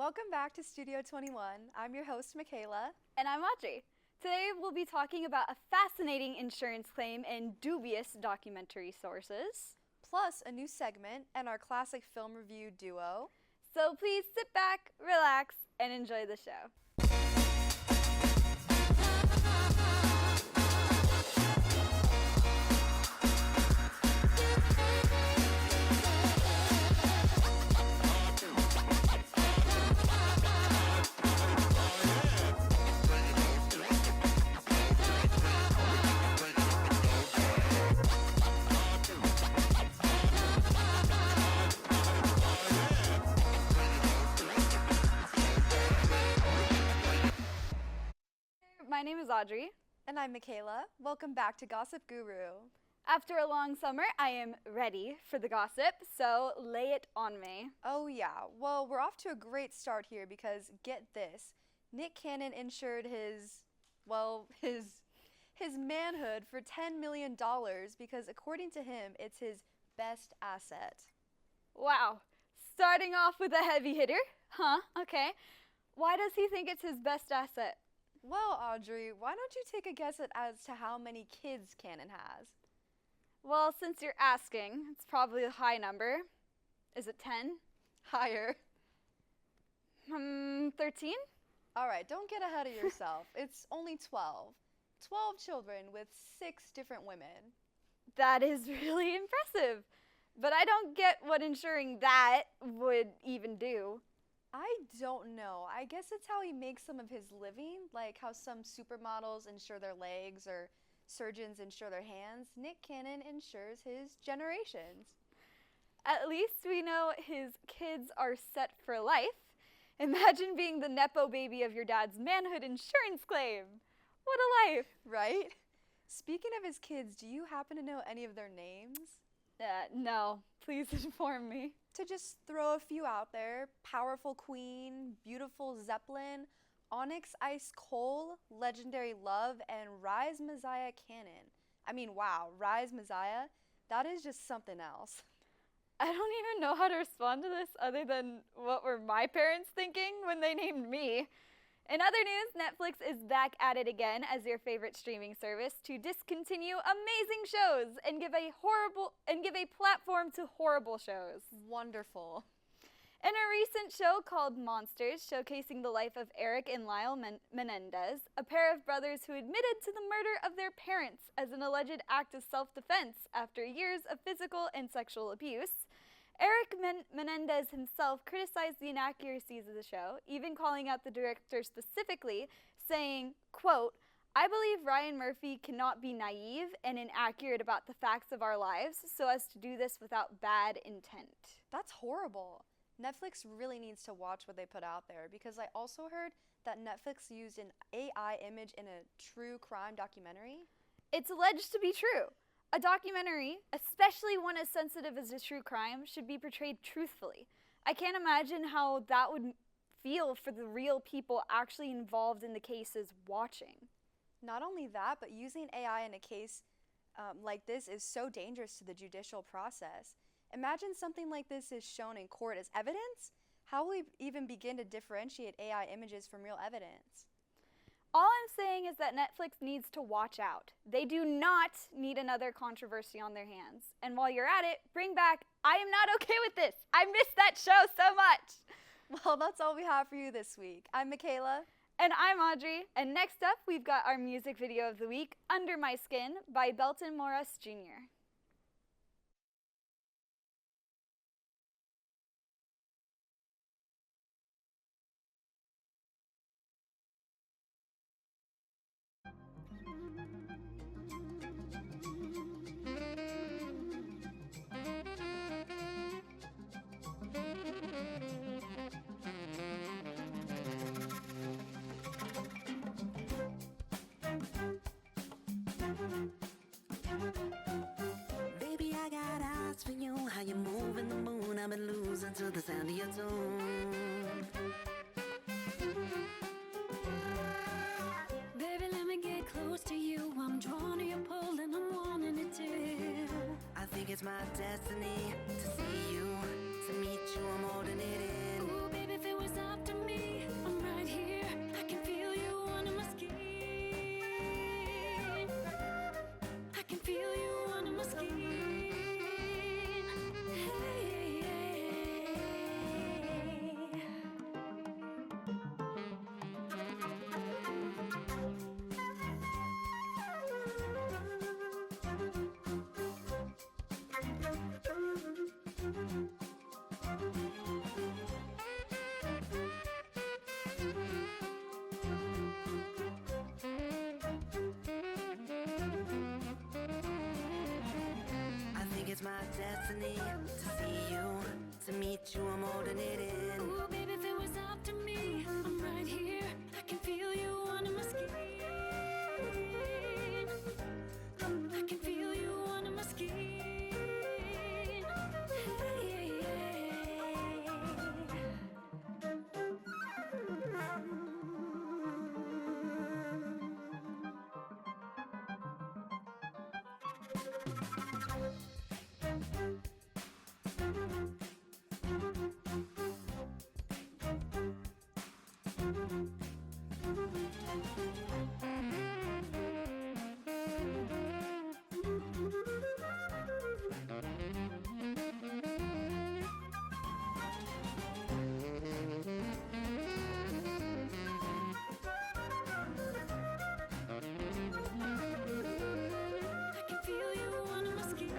Welcome back to Studio 21. I'm your host, Michaela. And I'm Audrey. Today we'll be talking about a fascinating insurance claim and dubious documentary sources. Plus a new segment and our classic film review duo. So please sit back, relax, and enjoy the show. My name is Audrey. And I'm Michaela. Welcome back to Gossip Guru. After a long summer, I am ready for the gossip, so lay it on me. Oh yeah, well we're off to a great start here because get this, Nick Cannon insured his manhood for $10 million because according to him, it's his best asset. Wow, starting off with a heavy hitter, huh? Okay. Why does he think it's his best asset? Well, Audrey, why don't you take a guess as to how many kids Cannon has? Well, since you're asking, it's probably a high number. Is it 10? Higher. 13? All right, don't get ahead of yourself. It's only 12. 12 children with 6 different women. That is really impressive. But I don't get what insuring that would even do. I don't know. I guess it's how he makes some of his living, like how some supermodels insure their legs or surgeons insure their hands. Nick Cannon insures his generations. At least we know his kids are set for life. Imagine being the Nepo baby of your dad's manhood insurance claim. What a life. Right? Speaking of his kids, do you happen to know any of their names? No. Please inform me. To just throw a few out there, Powerful Queen, Beautiful Zeppelin, Onyx Ice Cole, Legendary Love, and Rise Messiah Cannon. I mean, wow, Rise Messiah, that is just something else. I don't even know how to respond to this other than what were my parents thinking when they named me. In other news, Netflix is back at it again as your favorite streaming service to discontinue amazing shows and give a platform to horrible shows. Wonderful. In a recent show called Monsters, showcasing the life of Eric and Lyle Menendez, a pair of brothers who admitted to the murder of their parents as an alleged act of self-defense after years of physical and sexual abuse, Eric Menendez himself criticized the inaccuracies of the show, even calling out the director specifically, saying, quote, "I believe Ryan Murphy cannot be naive and inaccurate about the facts of our lives so as to do this without bad intent." That's horrible. Netflix really needs to watch what they put out there because I also heard that Netflix used an AI image in a true crime documentary. It's alleged to be true. A documentary, especially one as sensitive as a true crime, should be portrayed truthfully. I can't imagine how that would feel for the real people actually involved in the cases watching. Not only that, but using AI in a case like this is so dangerous to the judicial process. Imagine something like this is shown in court as evidence. How will we even begin to differentiate AI images from real evidence? All I'm saying is that Netflix needs to watch out. They do not need another controversy on their hands. And while you're at it, bring back I Am Not Okay With This. I miss that show so much. Well, that's all we have for you this week. I'm Michaela. And I'm Audrey. And next up, we've got our music video of the week, Under My Skin by Belton Morris Jr. Baby, I got eyes for you. How you move in the moon. I've been losing to the sound of your tune. Baby, let me get close to you. I'm drawn to your pull and I'm wanting it too. I think it's my destiny to see you, to meet you. I'm holding it in. Ooh, baby, if it was up to me, my destiny. To see you, to meet you, I'm holding it in. Ooh, baby, if it was up to me, I'm right here. I can feel you under my skin. I can feel you under my skin. Hey, hey, hey. I can feel you under my skin.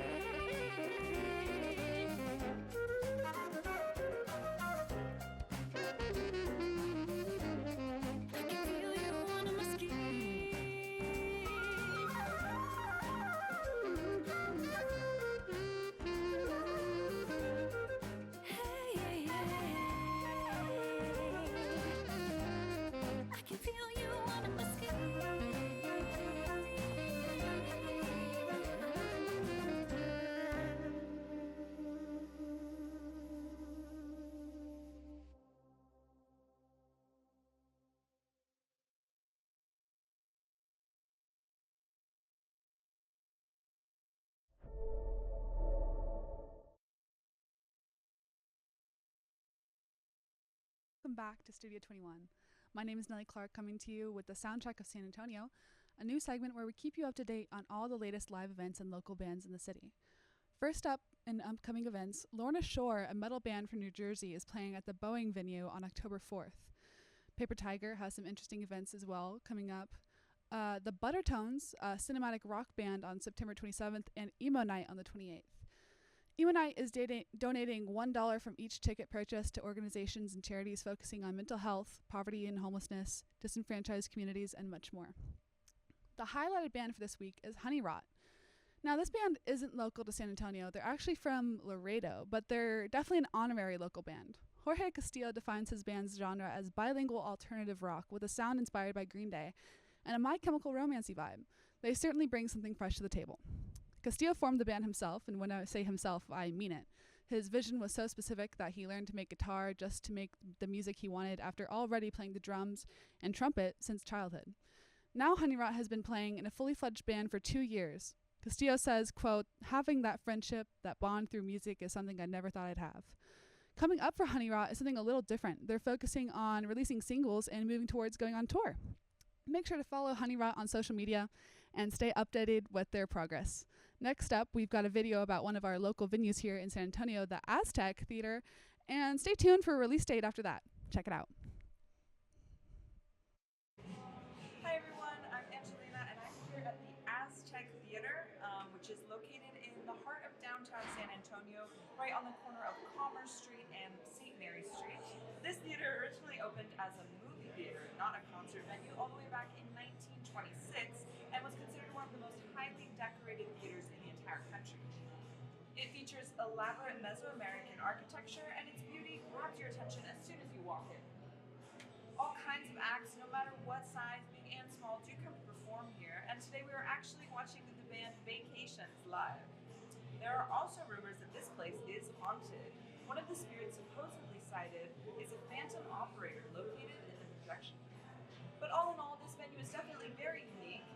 I can feel you under my skin. Hey, hey, hey. I can feel you under my skin. Welcome back to Studio 21. My name is Nellie Clark, coming to you with the Soundtrack of San Antonio, a new segment where we keep you up to date on all the latest live events and local bands in the city. First up in upcoming events, Lorna Shore, a metal band from New Jersey, is playing at the Boeing venue on October 4th. Paper Tiger has some interesting events as well coming up. The Buttertones, a cinematic rock band, on September 27th, and Emo Night on the 28th. Emo Night is donating $1 from each ticket purchase to organizations and charities focusing on mental health, poverty and homelessness, disenfranchised communities, and much more. The highlighted band for this week is Honey Rot. Now, this band isn't local to San Antonio. They're actually from Laredo, but they're definitely an honorary local band. Jorge Castillo defines his band's genre as bilingual alternative rock with a sound inspired by Green Day and a My Chemical Romance-y vibe. They certainly bring something fresh to the table. Castillo formed the band himself, and when I say himself, I mean it. His vision was so specific that he learned to make guitar just to make the music he wanted after already playing the drums and trumpet since childhood. Now Honey Rot has been playing in a fully fledged band for 2 years. Castillo says, quote, "Having that friendship, that bond through music is something I never thought I'd have." Coming up for Honey Rot is something a little different. They're focusing on releasing singles and moving towards going on tour. Make sure to follow Honey Rot on social media and stay updated with their progress. Next up, we've got a video about one of our local venues here in San Antonio, the Aztec Theater, and stay tuned for a release date after that. Check it out. Hi everyone, I'm Angelina and I'm here at the Aztec Theater, which is located in the heart of downtown San Antonio, right on the corner of Commerce Street and St. Mary Street. This theater originally opened as a movie theater, not a concert venue, all the way back in 1926, and was considered one of the most highly decorated theaters in the entire country. It features elaborate Mesoamerican architecture, and its beauty grabs your attention as soon as you walk in. All kinds of acts, no matter what size, big and small, do come to perform here, and today we are actually watching the band Vacations live. There are also rumors that this place is haunted. One of the spirits supposedly sighted is a phantom operator located in the projection booth. But all in all, this venue is definitely very unique,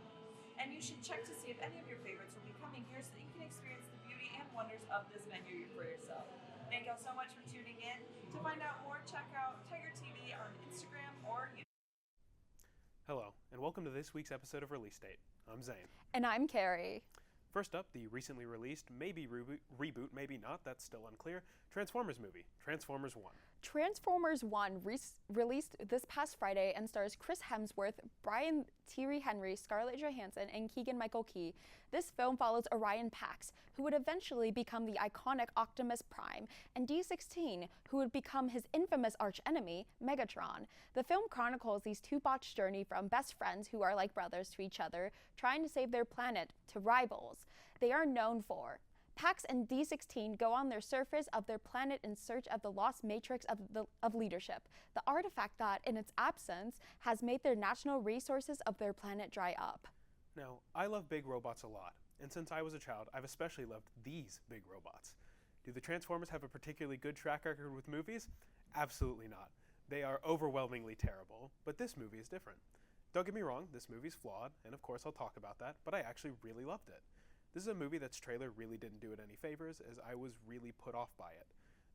and you should check to see if any of your favorites will be coming here so that you can experience the beauty and wonders of this venue for yourself. Thank y'all so much for tuning in. To find out more, check out Tiger TV on Instagram or YouTube. Hello, and welcome to this week's episode of Release Date. I'm Zane. And I'm Carrie. First up, the recently released, maybe reboot, maybe not, that's still unclear, Transformers movie, Transformers 1. Transformers 1 released this past Friday and stars Chris Hemsworth, Brian Tyree Henry, Scarlett Johansson, and Keegan-Michael Key. This film follows Orion Pax, who would eventually become the iconic Optimus Prime, and D16, who would become his infamous archenemy, Megatron. The film chronicles these two botched journey from best friends who are like brothers to each other, trying to save their planet, to rivals. They are known for Pax and D16 go on their surface of their planet in search of the lost matrix of leadership, the artifact that, in its absence, has made their natural resources of their planet dry up. Now, I love big robots a lot, and since I was a child, I've especially loved these big robots. Do the Transformers have a particularly good track record with movies? Absolutely not. They are overwhelmingly terrible, but this movie is different. Don't get me wrong, this movie's flawed, and of course I'll talk about that, but I actually really loved it. This is a movie that's trailer really didn't do it any favors, as I was really put off by it.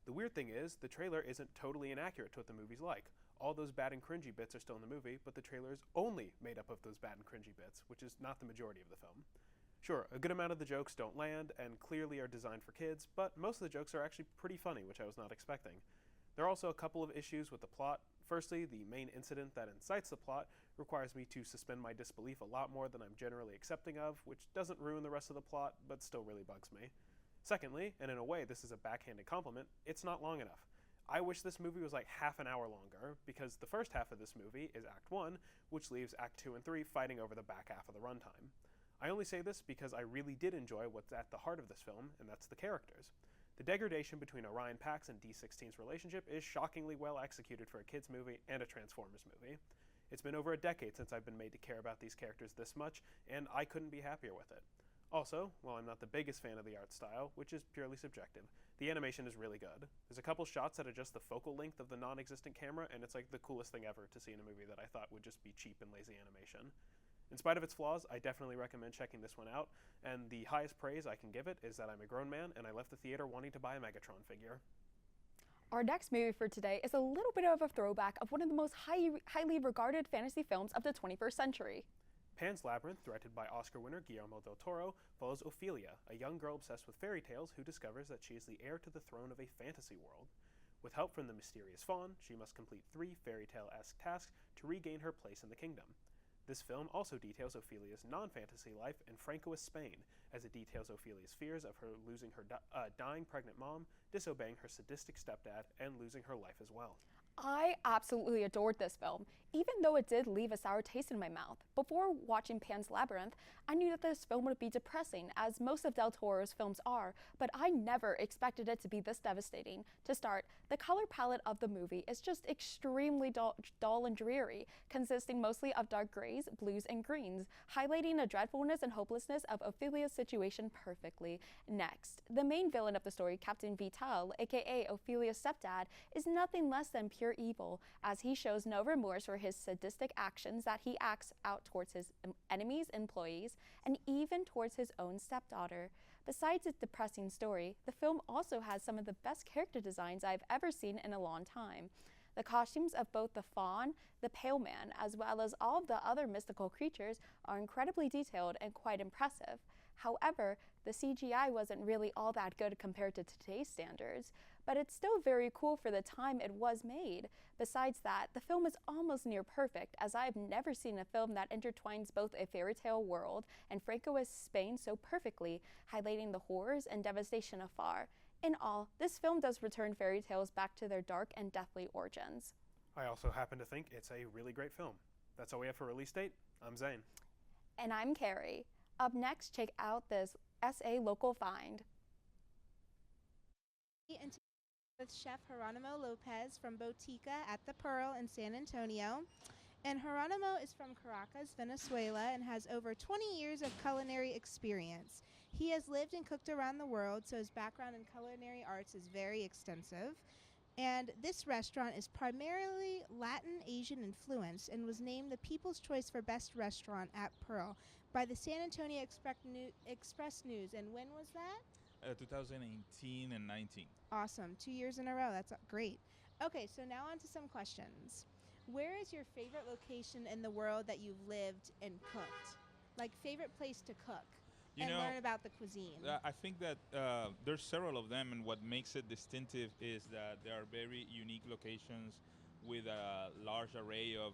The weird thing is, the trailer isn't totally inaccurate to what the movie's like. All those bad and cringy bits are still in the movie, but the trailer is only made up of those bad and cringy bits, which is not the majority of the film. Sure, a good amount of the jokes don't land, and clearly are designed for kids, but most of the jokes are actually pretty funny, which I was not expecting. There are also a couple of issues with the plot. Firstly, the main incident that incites the plot requires me to suspend my disbelief a lot more than I'm generally accepting of, which doesn't ruin the rest of the plot, but still really bugs me. Secondly, and in a way this is a backhanded compliment, it's not long enough. I wish this movie was like half an hour longer, because the first half of this movie is Act 1, which leaves Act 2 and 3 fighting over the back half of the runtime. I only say this because I really did enjoy what's at the heart of this film, and that's the characters. The degradation between Orion Pax and D16's relationship is shockingly well executed for a kids movie and a Transformers movie. It's been over a decade since I've been made to care about these characters this much, and I couldn't be happier with it. Also, while I'm not the biggest fan of the art style, which is purely subjective, the animation is really good. There's a couple shots that adjust the focal length of the non-existent camera, and it's like the coolest thing ever to see in a movie that I thought would just be cheap and lazy animation. In spite of its flaws, I definitely recommend checking this one out, and the highest praise I can give it is that I'm a grown man and I left the theater wanting to buy a Megatron figure. Our next movie for today is a little bit of a throwback of one of the most highly regarded fantasy films of the 21st century. Pan's Labyrinth, directed by Oscar winner Guillermo del Toro, follows Ophelia, a young girl obsessed with fairy tales who discovers that she is the heir to the throne of a fantasy world. With help from the mysterious Fawn, she must complete 3 fairy tale-esque tasks to regain her place in the kingdom. This film also details Ophelia's non-fantasy life in Francoist Spain, as it details Ophelia's fears of her losing her dying pregnant mom, disobeying her sadistic stepdad, and losing her life as well. I absolutely adored this film, even though it did leave a sour taste in my mouth. Before watching Pan's Labyrinth, I knew that this film would be depressing, as most of Del Toro's films are, but I never expected it to be this devastating. To start, the color palette of the movie is just extremely dull and dreary, consisting mostly of dark grays, blues, and greens, highlighting the dreadfulness and hopelessness of Ophelia's situation perfectly. Next, the main villain of the story, Captain Vital, aka Ophelia's stepdad, is nothing less than pure evil, as he shows no remorse for his sadistic actions that he acts out towards his enemies, employees, and even towards his own stepdaughter. Besides its depressing story, the film also has some of the best character designs I've ever seen in a long time. The costumes of both the Fawn, the Pale Man, as well as all of the other mystical creatures are incredibly detailed and quite impressive. However, the CGI wasn't really all that good compared to today's standards, but it's still very cool for the time it was made. Besides that, the film is almost near perfect, as I've never seen a film that intertwines both a fairy tale world and Francoist Spain so perfectly, highlighting the horrors and devastation afar. In all, this film does return fairy tales back to their dark and deathly origins. I also happen to think it's a really great film. That's all we have for release date. I'm Zane. And I'm Carrie. Up next, check out this SA local find. And with Chef Geronimo Lopez from Botica at the Pearl in San Antonio. And Geronimo is from Caracas, Venezuela, and has over 20 years of culinary experience. He has lived and cooked around the world, so his background in culinary arts is very extensive. And this restaurant is primarily Latin Asian influenced and was named the People's Choice for Best Restaurant at Pearl by the San Antonio Express News. And when was that? 2018 and 19. Awesome. 2 years in a row. That's great. Okay, so now on to some questions. Where is your favorite location in the world that you've lived and cooked? Like, favorite place to cook and learn about the cuisine? I think that there's several of them, and what makes it distinctive is that there are very unique locations with a large array of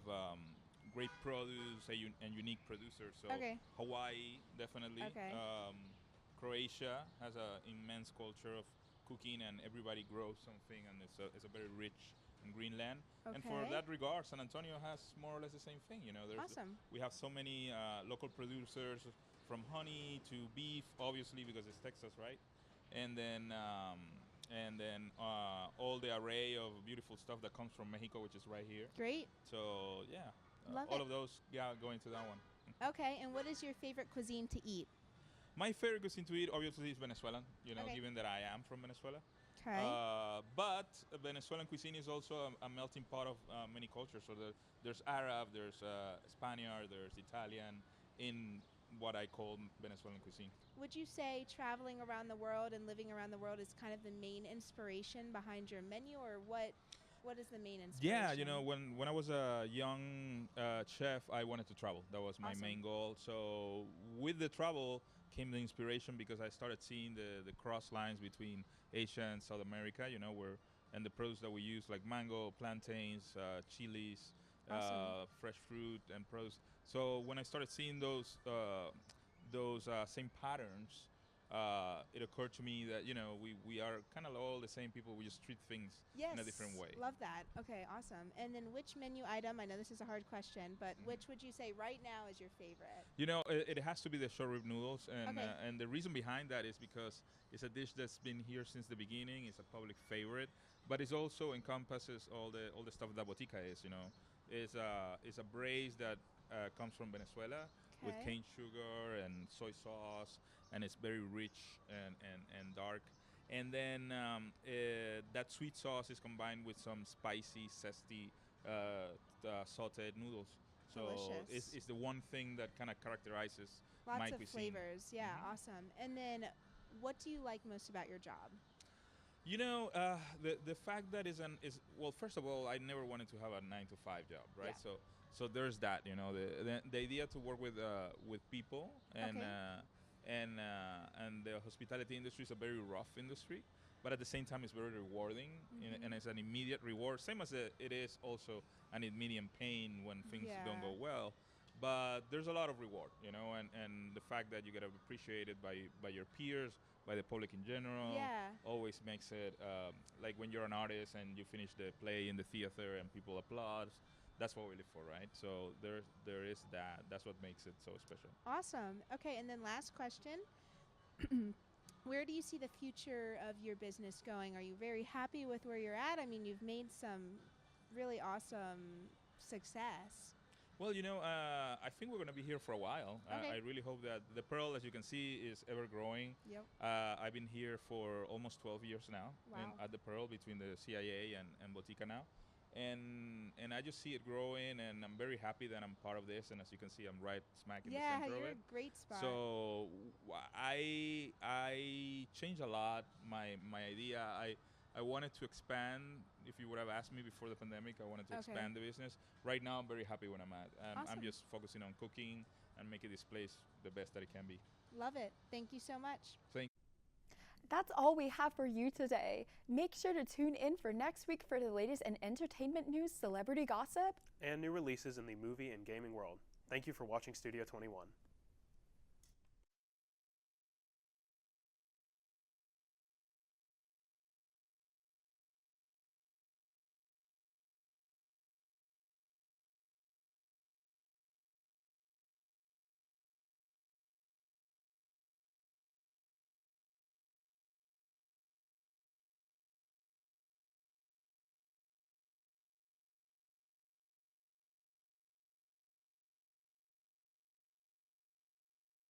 great produce and unique producers. So Hawaii, definitely. Okay. Croatia has an immense culture of cooking, and everybody grows something, and it's a very rich and green land. Okay. And for that regard, San Antonio has more or less the same thing. Awesome. We have so many local producers, from honey to beef, obviously because it's Texas, right? and then all the array of beautiful stuff that comes from Mexico, which is right here. Great. So yeah, Love all it. of those, yeah, go into that one. Okay, and what is your favorite cuisine to eat? My favorite cuisine to eat, obviously, is Venezuelan. You know, Okay. given that I am from Venezuela. Okay. But Venezuelan cuisine is also a melting pot of many cultures. So there's Arab, there's Spaniard, there's Italian in what I call Venezuelan cuisine. Would you say traveling around the world and living around the world is kind of the main inspiration behind your menu, or what is the main inspiration? Yeah, you know, when I was a young chef, I wanted to travel. That was my Awesome. main goal. So with the travel came the inspiration because I started seeing the cross lines between Asia and South America, you know, and the produce that we use, like mango, plantains, chilies, Awesome. fresh fruit and produce. So when I started seeing those same patterns, it occurred to me that, you know, we are kind of all the same people. We just treat things Yes. in a different way. Love that. Okay, awesome. And then which menu item, I know this is a hard question, but Mm-hmm. which would you say right now is your favorite? You know, it has to be the short rib noodles, Okay. And the reason behind that is because it's a dish that's been here since the beginning. It's a public favorite, but it also encompasses all the stuff that botica is. You know, it's a braise that comes from Venezuela with Okay. cane sugar and soy sauce, and it's very rich and dark. And then that sweet sauce is combined with some spicy, zesty sauteed noodles. So Delicious. it's the one thing that kind of characterizes Lots my of cuisine. flavors. Yeah, Mhm. awesome. And then what do you like most about your job? You know, the fact that is well, first of all, I never wanted to have a 9 to 5 job, right? Yeah. So there's that. You know, the idea to work with people and Okay. and the hospitality industry is a very rough industry, but at the same time, it's very rewarding, Mhm. and it's an immediate reward. Same as it is also an immediate pain when things don't go Yeah. well. But there's a lot of reward, you know, and the fact that you get appreciated by your peers, by the public in general, Yeah. always makes it like when you're an artist and you finish the play in the theater and people applaud. That's what we live for, right? So there is that. That's what makes it so special. Awesome. Okay, and then last question. Where do you see the future of your business going? Are you very happy with where you're at? I mean, you've made some really awesome success. Well, you know, I think we're going to be here for a while. Okay. I really hope that the Pearl, as you can see, is ever growing. Yep. I've been here for almost 12 years now Wow. at the Pearl, between the CIA and Botica now. And I just see it growing, and I'm very happy that I'm part of this. And as you can see, I'm right smack in the Yeah, center of you're it. a great spot. So I changed a lot my idea. I wanted to expand. If you would have asked me before the pandemic, I wanted to Okay. expand the business. Right now, I'm very happy when I'm at. I'm Awesome. just focusing on cooking and making this place the best that it can be. Love it. Thank you so much. That's all we have for you today. Make sure to tune in for next week for the latest in entertainment news, celebrity gossip. And new releases in the movie and gaming world. Thank you for watching Studio 21.